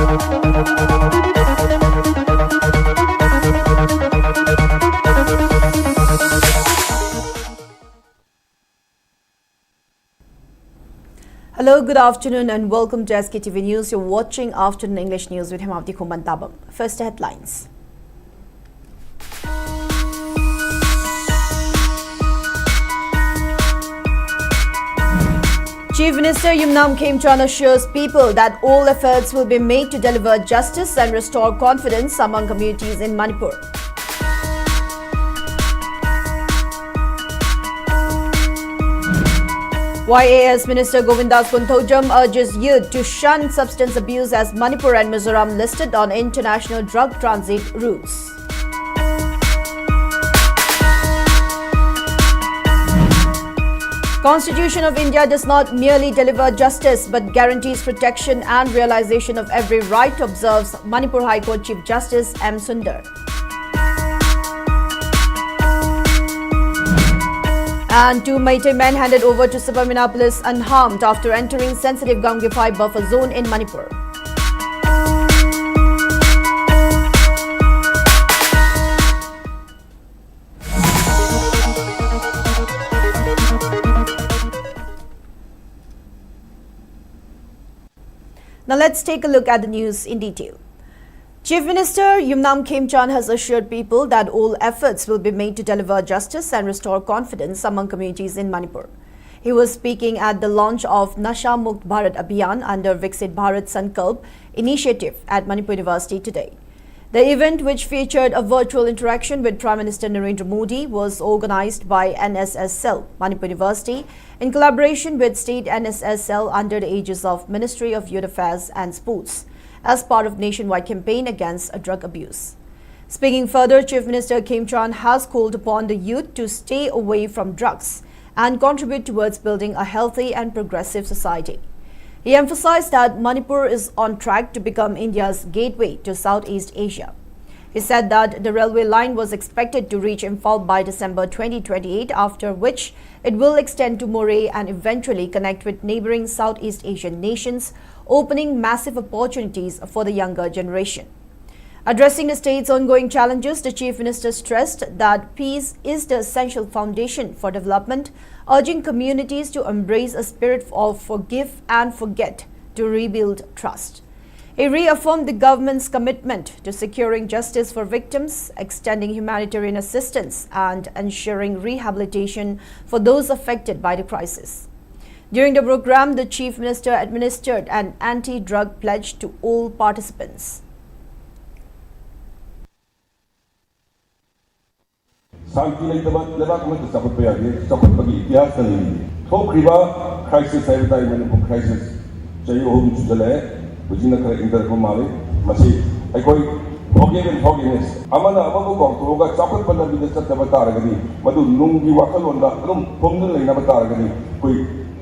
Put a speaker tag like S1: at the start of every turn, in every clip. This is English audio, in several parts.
S1: Hello, good afternoon and welcome to Sktv'S News. You're watching Afternoon English News with Hemavati Kumantabam. First headlines. Chief Minister Yumnam Khemchand assures people that all efforts will be made to deliver justice and restore confidence among communities in Manipur. YAS Minister Govindas Kunthojam urges youth to shun substance abuse as Manipur and Mizoram listed on international drug transit routes. Constitution of India does not merely deliver justice but guarantees protection and realization of every right, observes Manipur High Court Chief Justice M. Sundar. And two Meitei men handed over to Subramania police unharmed after entering sensitive Gamgefai buffer zone in Manipur. Now let's take a look at the news in detail. Chief Minister Yumnam Khemchand has assured people that all efforts will be made to deliver justice and restore confidence among communities in Manipur. He was speaking at the launch of Nasha Mukt Bharat Abhiyan under Viksit Bharat Sankalp initiative at Manipur University today. The event, which featured a virtual interaction with Prime Minister Narendra Modi, was organized by NSS Cell, Manipur University, in collaboration with State NSS Cell under the aegis of Ministry of Youth Affairs and Sports, as part of nationwide campaign against drug abuse. Speaking further, Chief Minister Khemchand has called upon the youth to stay away from drugs and contribute towards building a healthy and progressive society. He emphasized that Manipur is on track to become India's gateway to Southeast Asia. He said that the railway line was expected to reach Imphal by December 2028, after which it will extend to Moreh and eventually connect with neighboring Southeast Asian nations, opening massive opportunities for the younger generation. Addressing the state's ongoing challenges, the Chief Minister stressed that peace is the essential foundation for development, urging communities to embrace a spirit of forgive and forget to rebuild trust. He reaffirmed the government's commitment to securing justice for victims, extending humanitarian assistance, and ensuring rehabilitation for those affected by the crisis. During the program, the Chief Minister administered an anti-drug pledge to all participants.
S2: Santi leitaba lebak ma sakut payagi sakut bagi ityas tali thokriba crisis every time Manipur crisis chayu hum chudale bujina kare inter ko male masi aikoi forgiveness amana amabu ko toga sakut panabi de sakta bataragani madu nungi wakalonda rum pomdun leina bataragani koi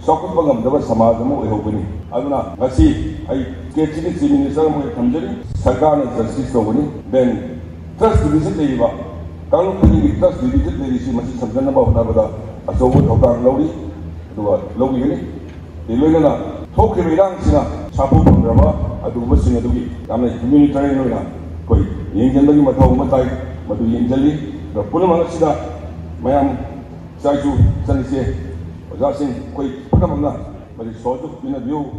S2: sakut bangam daba samaj mu ehogani aduna masi ai kechini chief minister mo thamjari sarkar na justice togani then trust division leiba Kalau pergi kita sedikit dari si masih sebenarnya bawa pada asal thokar lauri dua lauri ini di luar na thok kebirang sina sapu pemberapa adu mesin adu kami community ni na koi yang jadi matau matai matu yang jadi punya mana sida mayam saju sanise ojasin koi pada mana bagi sojuk pina view.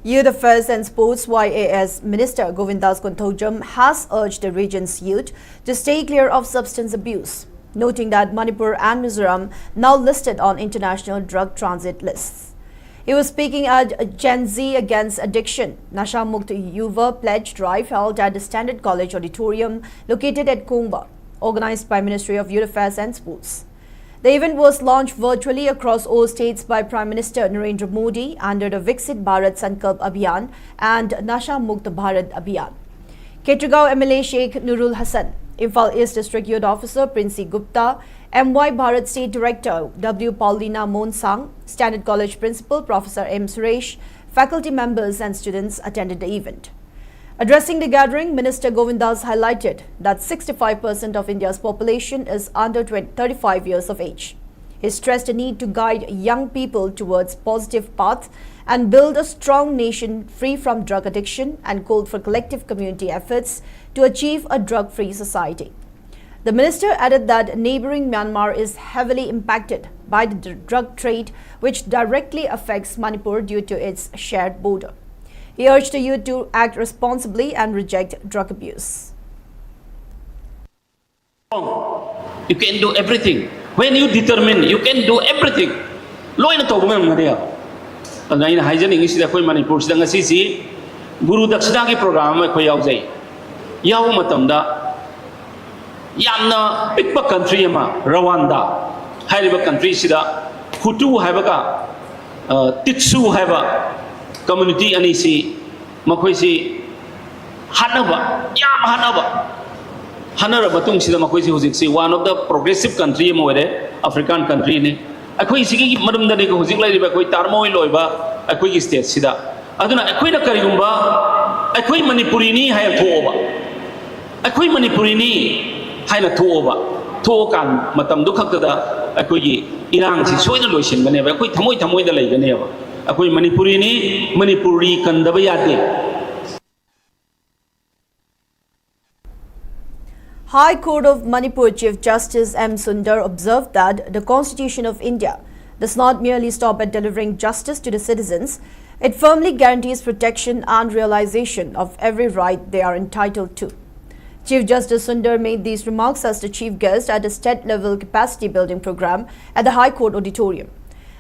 S1: Youth Affairs and Sports YAS Minister Govindas Kunthojam has urged the region's youth to stay clear of substance abuse, noting that Manipur and Mizoram now listed on international drug transit lists. He was speaking at Gen Z Against Addiction Nasha Mukt Yuva Pledge Drive held at the Standard College Auditorium located at Kongba, organized by Ministry of Youth Affairs and Sports. The event was launched virtually across all states by Prime Minister Narendra Modi under the Viksit Bharat Sankalp Abhiyan and Nasha Mukt Bharat Abhiyan. Ketragaon MLA Sheikh Nurul Hassan, Imphal East District Youth Officer Princey Gupta, MY Bharat State Director W. Paulina Monsang, Standard College Principal Professor M. Suresh, faculty members and students attended the event. Addressing the gathering, Minister Govindas highlighted that 65% of India's population is under 35 years of age. He stressed the need to guide young people towards positive paths and build a strong nation free from drug addiction and called for collective community efforts to achieve a drug-free society. The minister added that neighboring Myanmar is heavily impacted by the drug trade, which directly affects Manipur due to its shared border. He urged the youth to act responsibly and reject drug abuse.
S3: You can do everything. When you determine, you can do everything. Loina to ngam ngariya. Angai na haijan English da koi Manipur sida ngasi si Guru Dakshina ki program ma koi yaujai. Yaw matam da yamna pikpa country ma Rwanda. Haiba country sida Hutu haiba ka Titsu haiba community ani si makoi si hanaba yam hanaba. Hanara batung sida makoi si hujik si one of the progressive country mo ere African country ne akoi sigi madum da ne ko hujik lai ba koi tarmoi loiba akoi ki state sida aduna akoi na karigumba akoi Manipuri ni hay thoba akoi Manipuri ni hay na thoba tho kan matam du khak da akoi gi irang si soina loisin bane ba akoi thamoi thamoi da lai gane ba akoi Manipuri ni Manipuri kan da ba yate.
S1: High Court of Manipur Chief Justice M. Sundar observed that the Constitution of India does not merely stop at delivering justice to the citizens, it firmly guarantees protection and realization of every right they are entitled to. Chief Justice Sundar made these remarks as the chief guest at a state-level capacity building program at the High Court Auditorium.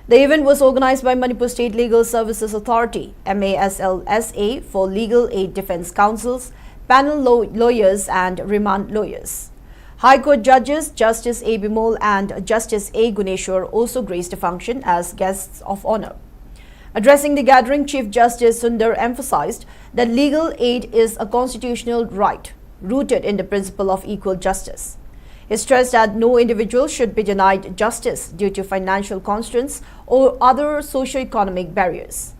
S1: The event was organized by Manipur State Legal Services Authority, MASLSA, for legal aid defense counsels, panel lawyers and remand lawyers. High Court judges Justice A. Bimol and Justice A. Guneshwar also graced the function as guests of honor. Addressing the gathering, Chief Justice Sundar emphasized that legal aid is a constitutional right rooted in the principle of equal justice. He stressed that no individual should be denied justice due to financial constraints or other socio-economic barriers.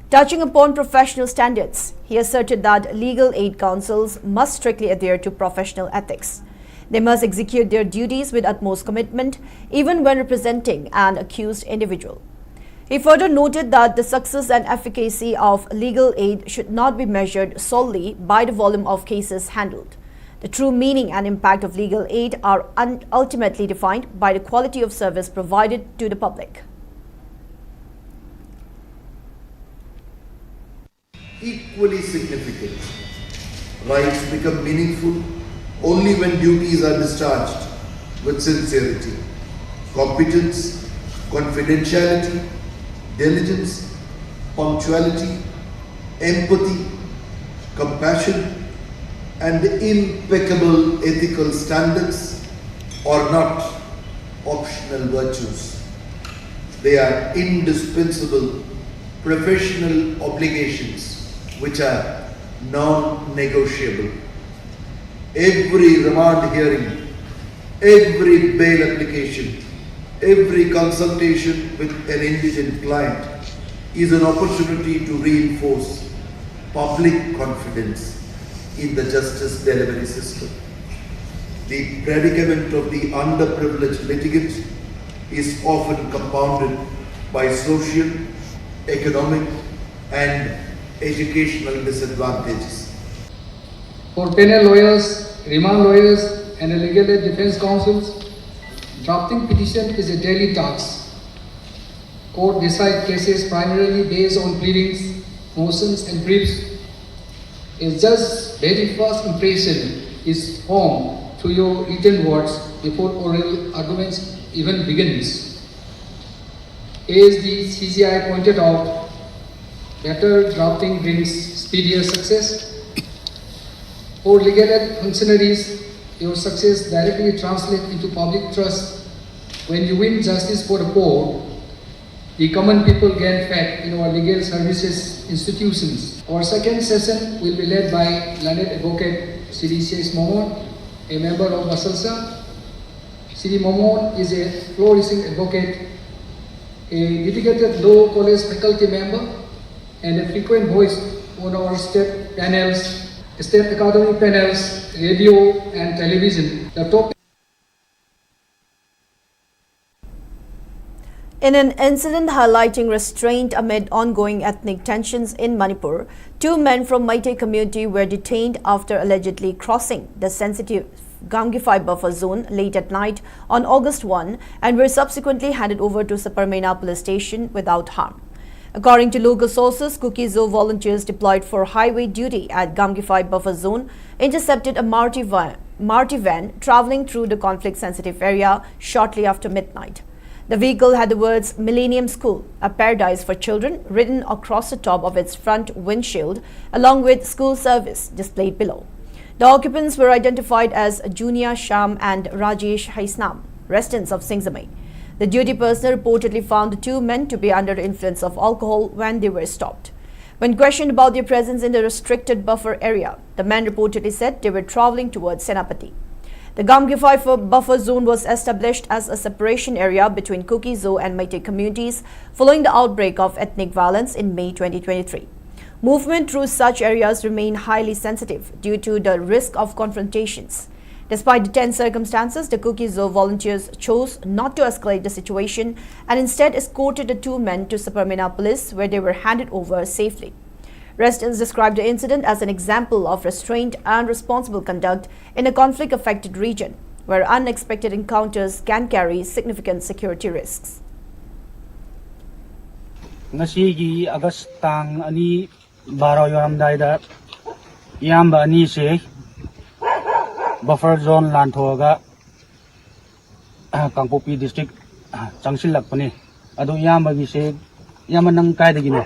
S1: Touching upon professional standards, he asserted that legal aid counsels must strictly adhere to professional ethics. They must execute their duties with utmost commitment, even when representing an accused individual. He further noted that the success and efficacy of legal aid should not be measured solely by the volume of cases handled. The true meaning and impact of legal aid are ultimately defined by the quality of service provided to the public.
S4: Equally significant, rights become meaningful only when duties are discharged with sincerity, competence, confidentiality, diligence, punctuality, empathy, compassion, and impeccable ethical standards are not optional virtues. They are indispensable professional obligations which are non-negotiable. Every remand hearing, every bail application, every consultation with an indigent client is an opportunity to reinforce public confidence in the justice delivery system. The predicament of the underprivileged litigant is often compounded by social, economic, and educational disadvantages.
S5: For penal lawyers, remand lawyers, and legal aid defense counsels, drafting petition is a daily task. Court decide cases primarily based on pleadings, motions, and briefs. A judge's very first impression is formed through your written words before oral arguments even begins. As the CCI pointed out, better drafting brings speedier success. For legal aid functionaries, your success directly translates into public trust. When you win justice for the poor, the common people gain faith in our legal services institutions. Our second session will be led by learned advocate Sri C.S. Momon, a member of Basalsa. Sri Momon is a flourishing advocate, a dedicated law college faculty member, and a frequent voice on our state panels, state academy panels, radio and television. The topic
S1: In an incident highlighting restraint amid ongoing ethnic tensions in Manipur, 2 men from Meitei community were detained after allegedly crossing the sensitive Gamgify buffer zone late at night on August 1 and were subsequently handed over to Saparmena police station without harm. According to local sources, Sktv'S volunteers deployed for highway duty at Gamgify buffer zone intercepted a Marti van travelling through the conflict-sensitive area shortly after midnight. The vehicle had the words Millennium School, a paradise for children, written across the top of its front windshield, along with school service displayed below. The occupants were identified as Junia Sham and Rajesh Haisnam, residents of Singzamai. The duty personnel reportedly found the 2 men to be under the influence of alcohol when they were stopped. When questioned about their presence in the restricted buffer area, the men reportedly said they were travelling towards Senapati. The Gamgify buffer zone was established as a separation area between Sktv'S and Meitei communities following the outbreak of ethnic violence in May 2023. Movement through such areas remain highly sensitive due to the risk of confrontations. Despite the tense circumstances, the Sktv'S volunteers chose not to escalate the situation and instead escorted the 2 men to Saparmena police, where they were handed over safely. Residents described the incident as an example of restraint and responsible conduct in a conflict-affected region, where unexpected encounters can carry significant security risks.
S6: Ngasigi August tang ani baraw yoramdai da yamba ani se buffer zone lanthoga Kangpopi district changsilak pani adu yamba gi se yama nang kai da gino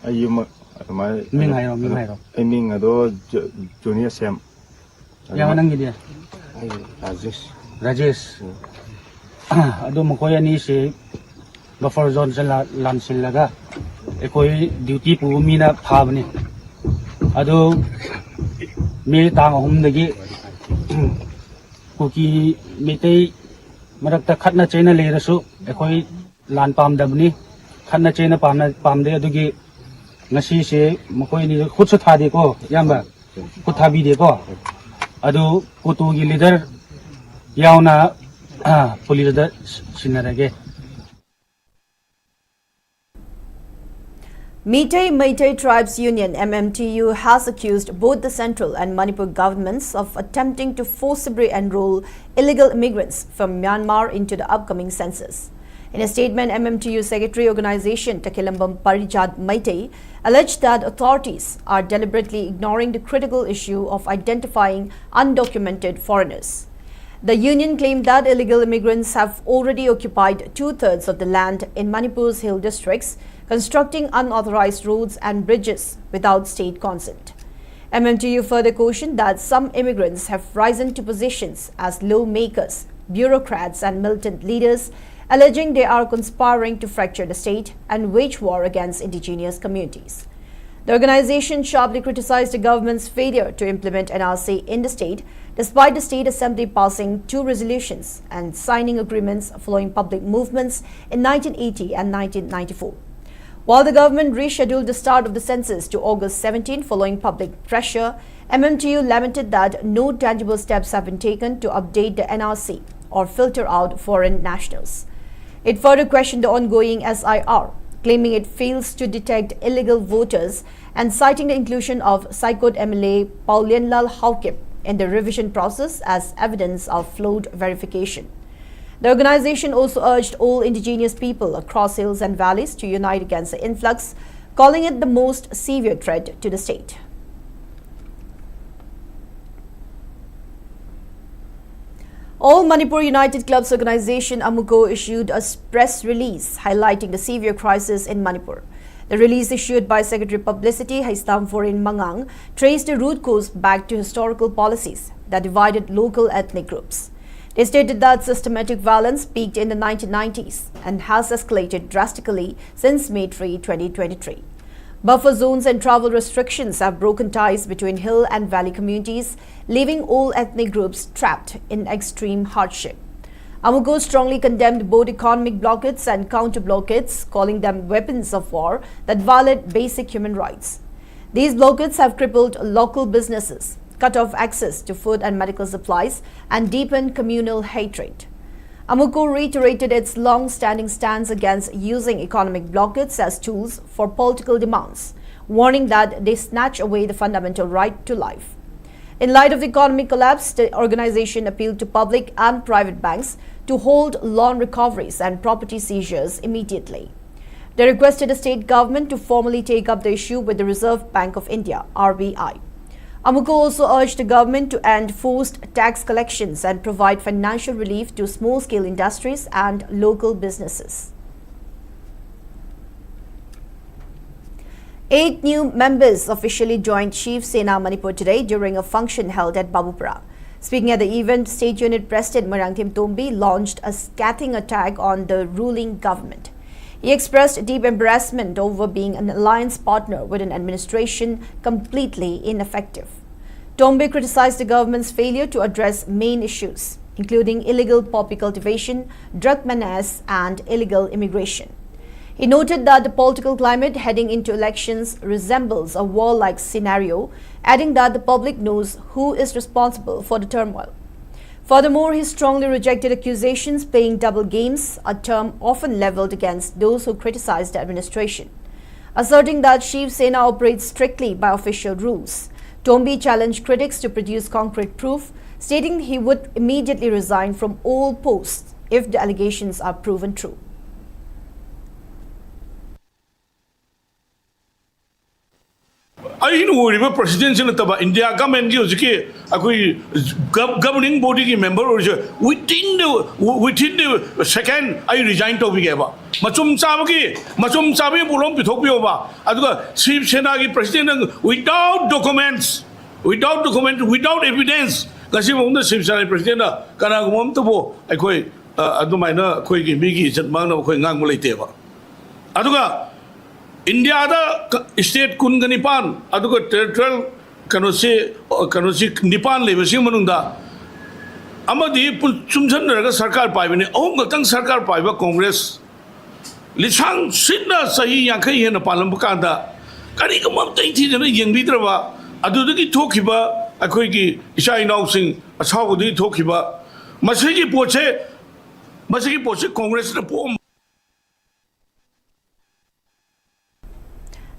S7: ayuma
S6: ming hairo
S7: ming ado junior sam
S6: yama nang gi dia Rajesh adu mokoy ani se buffer zone se lansilaga ekoi duty pu mina phabani adu me tang hum dagi kuki metei marakta khatna chena lerasu ekoi lan pam dabni khatna chena pamde adugi ngasi se mokoi ni khutsu thade ko yamba kuthabi de ko adu kutu gi leader yauna police da sinarage.
S1: Meitei Tribes Union MMTU has accused both the central and Manipur governments of attempting to forcibly enroll illegal immigrants from Myanmar into the upcoming census. In a statement, MMTU Secretary Organization Takilambam Parijat Meitei alleged that authorities are deliberately ignoring the critical issue of identifying undocumented foreigners. The union claimed that illegal immigrants have already occupied 2/3 of the land in Manipur's hill districts, constructing unauthorized roads and bridges without state consent. MMTU further cautioned that some immigrants have risen to positions as lawmakers, bureaucrats and militant leaders, alleging they are conspiring to fracture the state and wage war against indigenous communities. The organization sharply criticized the government's failure to implement NRC in the state, despite the State Assembly passing 2 resolutions and signing agreements following public movements in 1980 and 1994. While the government rescheduled the start of the census to August 17 following public pressure, MMTU lamented that no tangible steps have been taken to update the NRC or filter out foreign nationals. It further questioned the ongoing SIR, claiming it fails to detect illegal voters and citing the inclusion of Saikot MLA Paulienlal Haukip in the revision process as evidence of flawed verification. The organization also urged all indigenous people across hills and valleys to unite against the influx, calling it the most severe threat to the state. All Manipur United Clubs organization AMUCO issued a press release highlighting the severe crisis in Manipur. The release issued by Secretary Publicity Haistam Foreign Mangang traced the root cause back to historical policies that divided local ethnic groups. They stated that systematic violence peaked in the 1990s and has escalated drastically since May 3, 2023. Buffer zones and travel restrictions have broken ties between hill and valley communities, leaving all ethnic groups trapped in extreme hardship. AMUCO strongly condemned both economic blockades and counter-blockades, calling them weapons of war that violate basic human rights. These blockades have crippled local businesses, cut off access to food and medical supplies, and deepened communal hatred. Amuku reiterated its long-standing stance against using economic blockades as tools for political demands, warning that they snatch away the fundamental right to life. In light of the economic collapse, the organization appealed to public and private banks to hold loan recoveries and property seizures immediately. They requested the state government to formally take up the issue with the Reserve Bank of India, RBI. Amuku also urged the government to end forced tax collections and provide financial relief to small-scale industries and local businesses. 8 new members officially joined Sktv'S Manipur today during a function held at Babupura. Speaking at the event, State Unit President Marangthim Tombi launched a scathing attack on the ruling government. He expressed deep embarrassment over being an alliance partner with an administration completely ineffective. Tombi criticized the government's failure to address main issues, including illegal poppy cultivation, drug menace, and illegal immigration. He noted that the political climate heading into elections resembles a war-like scenario, adding that the public knows who is responsible for the turmoil. Furthermore, he strongly rejected accusations playing double games, a term often leveled against those who criticized the administration. Asserting that Sktv'S operates strictly by official rules, Tombi challenged critics to produce concrete proof, stating he would immediately resign from all posts if the allegations are proven true.
S8: I presidential India government governing body member within the second I resigned to be Machum Sabi Pulom Pitopioba Sktv'S president without documents, without evidence. Kasim the Sktv'S president Kanagum Tobo Adumina Quaki Bigi Zetman of Quengang Mulateva. Aduga India the state Kunganipan, Aduga territorial Kanosi Nipan Levasi Manunda Amadi Pulchumsan Sarkar Pivani, Ongatang Sarkar Piva Congress Lisang Sidna Sahi Yankai and Palampakanda Karikamam Tainti and Yang Vitrava Adudaki Tokiba, Akoiki, Ishai Nausing, Asawadi Tokiba, Masaki Poche Congress report.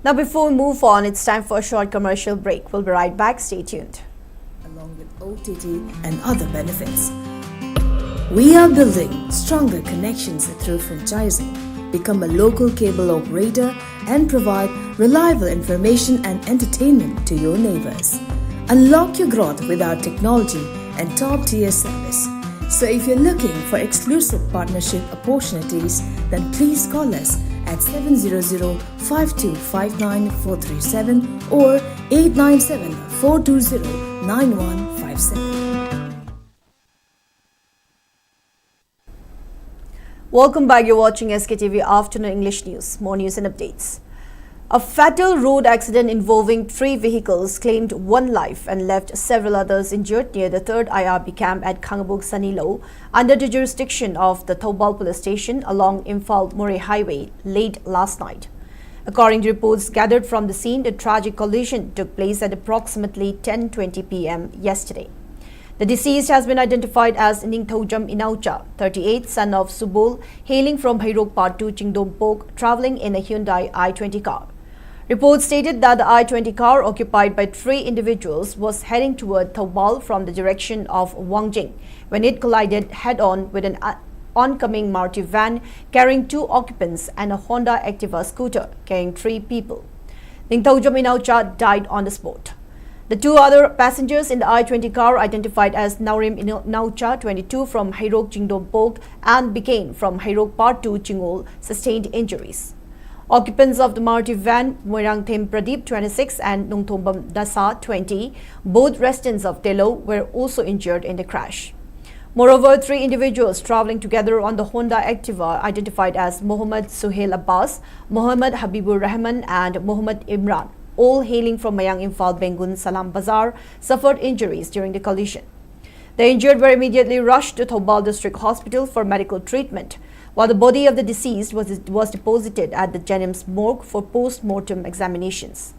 S1: Now, before we move on, it's time for a short commercial break. We'll be right back. Stay tuned.
S9: Along with OTT and other benefits, we are building stronger connections through franchising. Become a local cable operator and provide reliable information and entertainment to your neighbors. Unlock your growth with our technology and top-tier service. So if you're looking for exclusive partnership opportunities, then please call us at 700-5259-437 or 897-420-9157.
S1: Welcome back. You're watching SKTV Afternoon English News. More news and updates. A fatal road accident involving 3 vehicles claimed 1 life and left several others injured near the 3rd IRB camp at Khangabuk Sanilo under the jurisdiction of the Thobal police station along Imphal Murray Highway late last night. According to reports gathered from the scene, the tragic collision took place at approximately 10:20 p.m. yesterday. The deceased has been identified as Ningthojam Inaucha, 38, son of Subol, hailing from Hairok Part 2, Chingdompok, travelling in a Hyundai i20 car. Reports stated that the i20 car, occupied by 3 individuals, was heading toward Thobal from the direction of Wangjing when it collided head-on with an oncoming Maruti van carrying 2 occupants and a Honda Activa scooter carrying 3 people. Ningthojam Inaucha died on the spot. The 2 other passengers in the i20 car, identified as Naurim Inaucha, 22, from Hairok Chingdompok and Bikain from Hairok Part 2, Chingol, sustained injuries. Occupants of the Maruti van, Moirangthem Pradeep, 26, and Nungthombam Dasa, 20, both residents of Telo, were also injured in the crash. Moreover, 3 individuals travelling together on the Honda Activa, identified as Mohammad Suhail Abbas, Mohammad Habibur Rahman, and Mohammad Imran, all hailing from Mayang Imphal Bengun Salam Bazar, suffered injuries during the collision. The injured were immediately rushed to Thobal District Hospital for medical treatment, while the body of the deceased was deposited at the Jennings morgue for post-mortem examinations.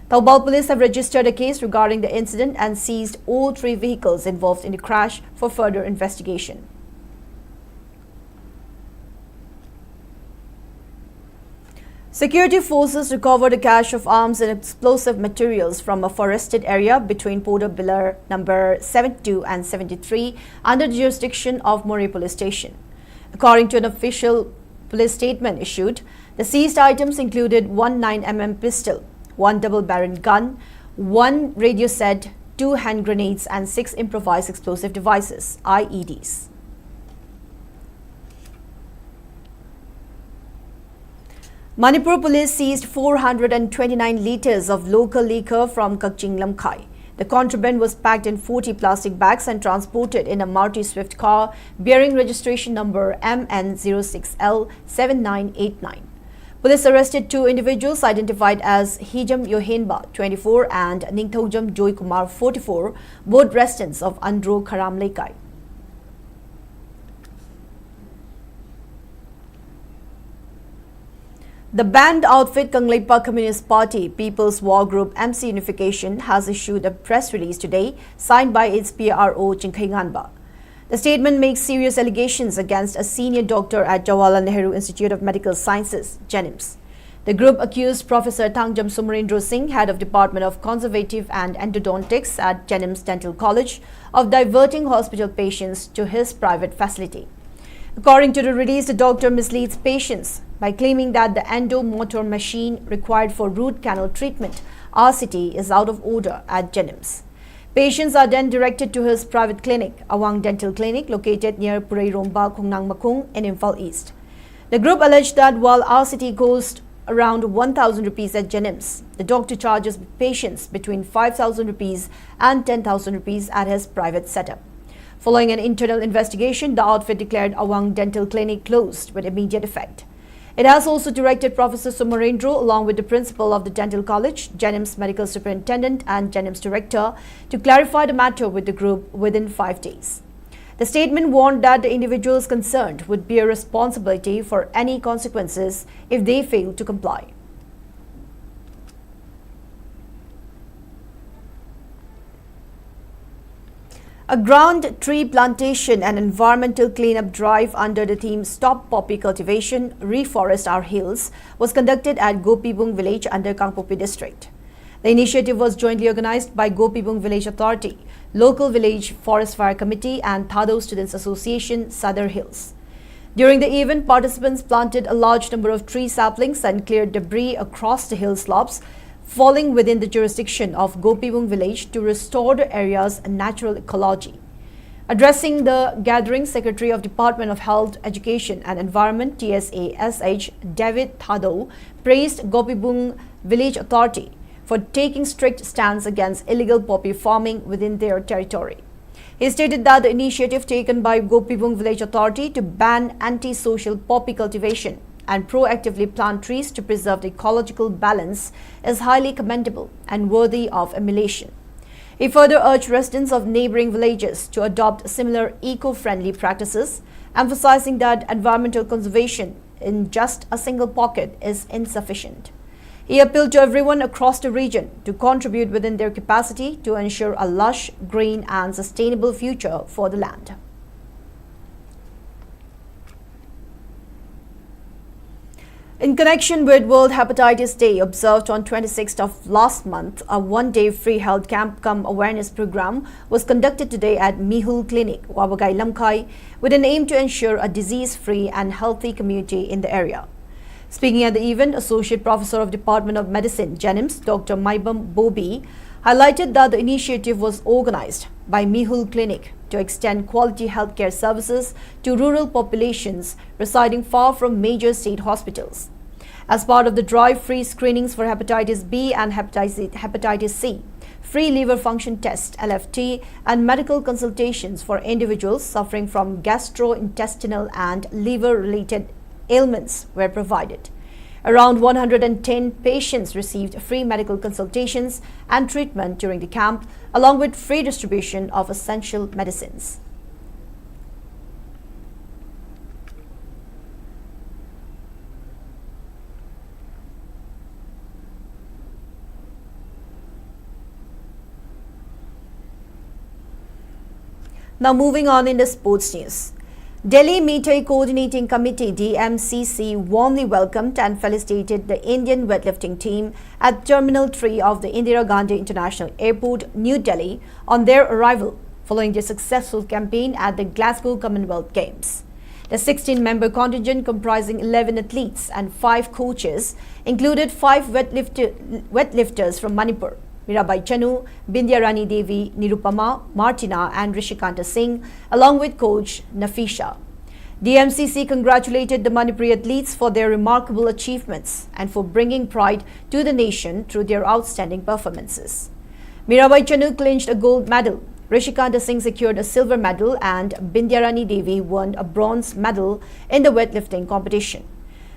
S1: Thobal police have registered a case regarding the incident and seized all 3 vehicles involved in the crash for further investigation. Security forces recovered a cache of arms and explosive materials from a forested area between Porter Pillar number 72 and 73 under the jurisdiction of Manipur Police Station. According to an official police statement issued, the seized items included one 9mm pistol, one double-barreled gun, one radio set, 2 hand grenades and 6 improvised explosive devices, IEDs. Manipur police seized 429 litres of local liquor from Kakching Lamkai. The contraband was packed in 40 plastic bags and transported in a Maruti Swift car bearing registration number MN06L7989. Police arrested 2 individuals identified as Hijam Yohenba, 24, and Ningthaujam Joy Kumar, 44, both residents of Andro Kharam Lekai. The banned outfit Kangleipa Communist Party People's War Group MC Unification has issued a press release today signed by its PRO Chinkhay Nganba. The statement makes serious allegations against a senior doctor at Jawaharlal Nehru Institute of Medical Sciences, JNIMS. The group accused Professor Thangjam Sumarendra Singh, head of Department of Conservative and Endodontics at JNIMS Dental College, of diverting hospital patients to his private facility. According to the release, the doctor misleads patients by claiming that the endomotor machine required for root canal treatment, RCT, is out of order at JNIMS. Patients are then directed to his private clinic, Awang Dental Clinic, located near Purai Romba, Khungnang Makung in Imphal East. The group alleged that while RCT cost around 1,000 rupees at JNIMS, the doctor charges patients between 5,000 rupees and 10,000 rupees at his private setup. Following an internal investigation, the outfit declared Awang Dental Clinic closed with immediate effect. It has also directed Professor Sumarendra, along with the principal of the dental college, JNIMS medical superintendent and JNIMS director, to clarify the matter with the group within 5 days. The statement warned that the individuals concerned would bear responsibility for any consequences if they fail to comply. A ground tree plantation and environmental cleanup drive under the theme Stop Poppy Cultivation, Reforest Our Hills was conducted at Gopibung village under Kangpopi district. The initiative was jointly organized by Gopibung Village Authority, Local Village Forest Fire Committee and Thado Students Association, Sadar Hills. During the event, participants planted a large number of tree saplings and cleared debris across the hill slopes, falling within the jurisdiction of Gopibung village to restore the area's natural ecology. Addressing the gathering, Secretary of Department of Health, Education and Environment TSA-SH David Thado praised Gopibung Village Authority for taking strict stance against illegal poppy farming within their territory. He stated that the initiative taken by Gopibung Village Authority to ban anti-social poppy cultivation and proactively plant trees to preserve the ecological balance is highly commendable and worthy of emulation. He further urged residents of neighboring villages to adopt similar eco-friendly practices, emphasizing that environmental conservation in just a single pocket is insufficient. He appealed to everyone across the region to contribute within their capacity to ensure a lush, green and sustainable future for the land. In connection with World Hepatitis Day observed on 26th of last month, a one-day free health camp cum awareness program was conducted today at Mihul Clinic, Wabagai Lamkai, with an aim to ensure a disease-free and healthy community in the area. Speaking at the event, Associate Professor of Department of Medicine, JNIMS, Dr. Maibam Bobi, highlighted that the initiative was organized by Mihul Clinic to extend quality healthcare services to rural populations residing far from major state hospitals. As part of the drive, free screenings for hepatitis B and hepatitis C, free liver function test (LFT), and medical consultations for individuals suffering from gastrointestinal and liver-related ailments were provided. Around 110 patients received free medical consultations and treatment during the camp, along with free distribution of essential medicines. Now moving on in the sports news. Delhi Meetai Coordinating Committee DMCC warmly welcomed and felicitated the Indian weightlifting team at Terminal 3 of the Indira Gandhi International Airport, New Delhi, on their arrival following their successful campaign at the Glasgow Commonwealth Games. The 16-member contingent, comprising 11 athletes and 5 coaches, included 5 weightlifters from Manipur: Mirabai Chanu, Bindya Rani Devi, Nirupama, Martina and Rishikanta Singh, along with coach Nafisha. DMCC congratulated the Manipuri athletes for their remarkable achievements and for bringing pride to the nation through their outstanding performances. Mirabai Chanu clinched a gold medal, Rishikanta Singh secured a silver medal and Bindya Rani Devi won a bronze medal in the weightlifting competition.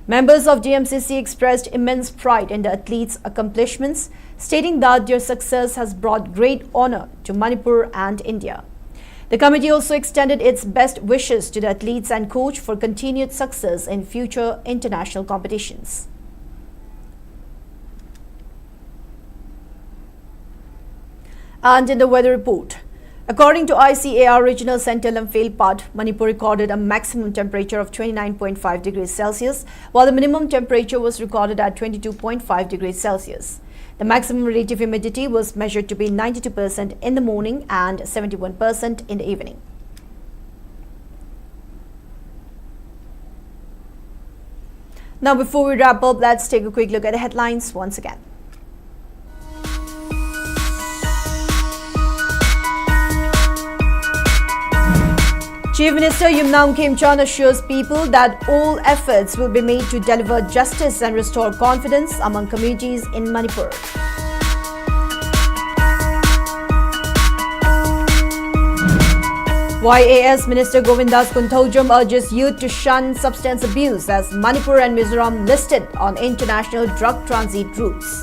S1: Members of DMCC expressed immense pride in the athletes' accomplishments, stating that their success has brought great honor to Manipur and India. The committee also extended its best wishes to the athletes and coach for continued success in future international competitions. And in the weather report, according to ICAR Regional Centre Imphal, Manipur recorded a maximum temperature of 29.5 degrees Celsius, while the minimum temperature was recorded at 22.5 degrees Celsius. The maximum relative humidity was measured to be 92% in the morning and 71% in the evening. Now, before we wrap up, let's take a quick look at the headlines once again. Chief Minister Yumnam Khemchand assures people that all efforts will be made to deliver justice and restore confidence among communities in Manipur. YAS Minister Govindas Kunthaujam urges youth to shun substance abuse as Manipur and Mizoram listed on international drug transit routes.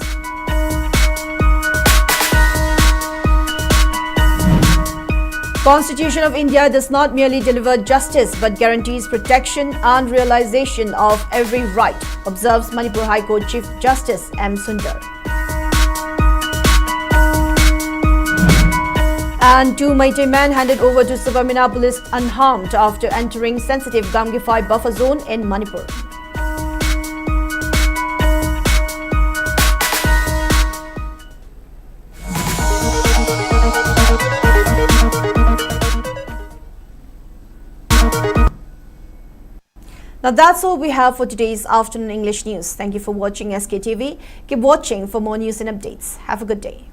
S1: Constitution of India does not merely deliver justice but guarantees protection and realization of every right, observes Manipur High Court Chief Justice M. Sundar. And 2 Meitei men handed over to Savamina police unharmed after entering sensitive Gamgify buffer zone in Manipur. Now that's all we have for today's afternoon English news. Thank you for watching SKTV. Keep watching for more news and updates. Have a good day.